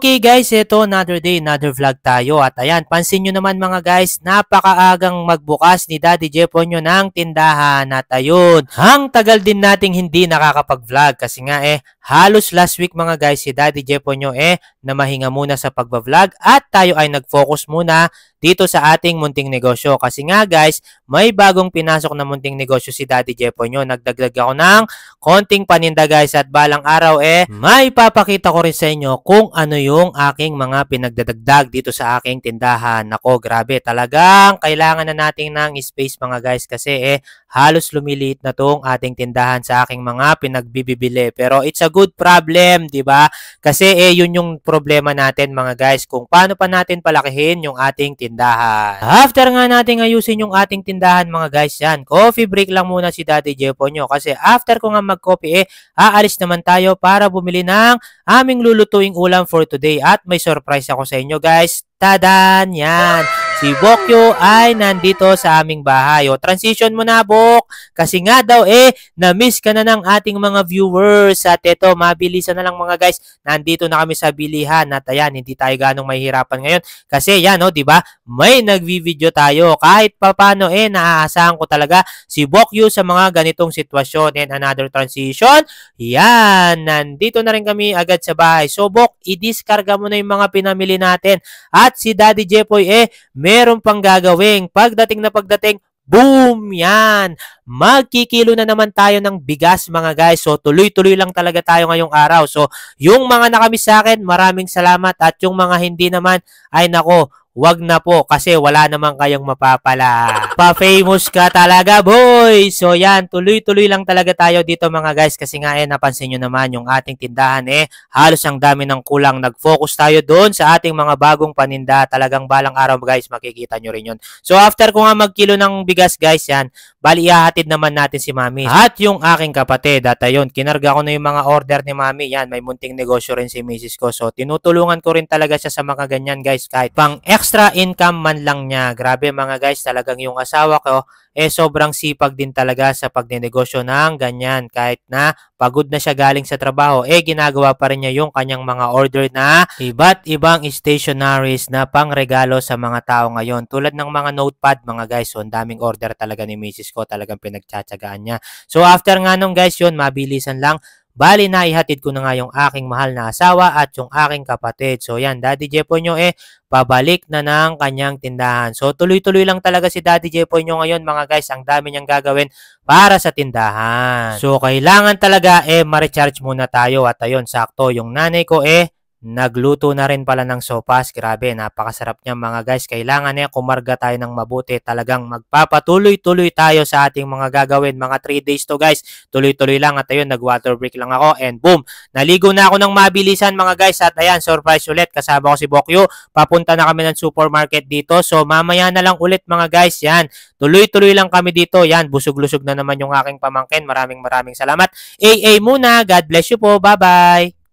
Okay guys, ito another day, another vlog tayo. At ayan, pansin nyo naman mga guys, napakaagang magbukas ni Daddy Jepo nyo ng tindahan. At ayun, ang tagal din nating hindi nakakapag-vlog kasi nga halos last week mga guys si Daddy Jepo nyo na mahinga muna sa pagbablog at tayo ay nag-focus muna dito sa ating munting negosyo. Kasi nga guys, may bagong pinasok na munting negosyo si Daddy Jepo nyo. Nagdagdag ako ng konting paninda guys at balang araw may papakita ko rin sa inyo kung ano yung aking mga pinagdadagdag dito sa aking tindahan. Nako, grabe, talagang kailangan na natin ng space mga guys kasi halos lumiliit na tong ating tindahan sa aking mga pinagbibili. Pero it's a good problem, di ba? Kasi yun yung problema natin mga guys, kung paano pa natin palakihin yung ating tindahan. After nga natin ayusin yung ating tindahan mga guys, yan, coffee break lang muna si Daddy Jepo nyo kasi after ko nga mag-coffee aalis naman tayo para bumili ng aming lulutuing ulam for today at may surprise ako sa inyo guys. Tadan! Yan! Si Bokyo ay nandito sa aming bahay. O, transition mo na, Bok. Kasi nga daw, na-miss ka na ng ating mga viewers. At ito, mabilisan na lang mga guys. Nandito na kami sa bilihan. At ayan, hindi tayo ganong mahihirapan ngayon. Kasi yan, di ba? May nagvi-video tayo. Kahit papano, naaasahan ko talaga si Bokyo sa mga ganitong sitwasyon. And another transition. Yan, nandito na rin kami agad sa bahay. So, Bok, i-discarga mo na yung mga pinamili natin. At si Daddy Jepoy, meron pang gagawin. Pagdating, boom! Yan! Magkikilo na naman tayo ng bigas mga guys. So, tuloy-tuloy lang talaga tayo ngayong araw. So, yung mga nakamiss sa akin, maraming salamat. At yung mga hindi naman, ay nako, wag na po kasi wala naman kayong mapapala. Pa-famous ka talaga, boy! So, yan, tuloy-tuloy lang talaga tayo dito mga guys kasi nga napansin nyo naman yung ating tindahan halos ang dami ng kulang. Nag-focus tayo doon sa ating mga bagong paninda. Talagang balang araw guys, makikita nyo rin yun. So, after ko nga magkilo ng bigas guys, yan, bali ihahatid naman natin si Mami at yung aking kapatid. At ayun, kinarga ko na yung mga order ni Mami. Yan, may munting negosyo rin si Mrs. ko. So, tinutulungan ko rin talaga siya sa mga ganyan guys kahit pang extra income man lang niya. Grabe mga guys, talagang yung asawa ko sobrang sipag din talaga sa pagnenegosyo ng ganyan. Kahit na pagod na siya galing sa trabaho, ginagawa pa rin niya yung kanyang mga order na iba't ibang stationaries na pangregalo sa mga tao ngayon. Tulad ng mga notepad mga guys. So, ang daming order talaga ni Mrs. ko. Talagang pinagtsatsagaan niya. So, after nga nung guys yun, mabilisan lang. Bali na ihatid ko na nga yung aking mahal na asawa at yung aking kapatid. So yan, Daddy Jepo nyo pabalik na ng kanyang tindahan. So tuloy-tuloy lang talaga si Daddy Jepo nyo ngayon mga guys. Ang dami niyang gagawin para sa tindahan. So kailangan talaga ma-recharge muna tayo. At ayun, sakto yung nanay ko nagluto na rin pala ng sopas. Grabe, napakasarap niya mga guys. Kailangan kumarga tayo ng mabuti. Talagang magpapatuloy-tuloy tayo sa ating mga gagawin. Mga 3 days to guys. Tuloy-tuloy lang. At ayun, nag-water break lang ako. And boom, naligo na ako ng mabilisan mga guys. At ayan, surprise ulit. Kasama ko si Bokyo. Papunta na kami ng supermarket dito. So mamaya na lang ulit mga guys. Yan, tuloy-tuloy lang kami dito. Yan, busog-lusog na naman yung aking pamangkin. Maraming salamat. AA muna. God bless you po. Bye-bye.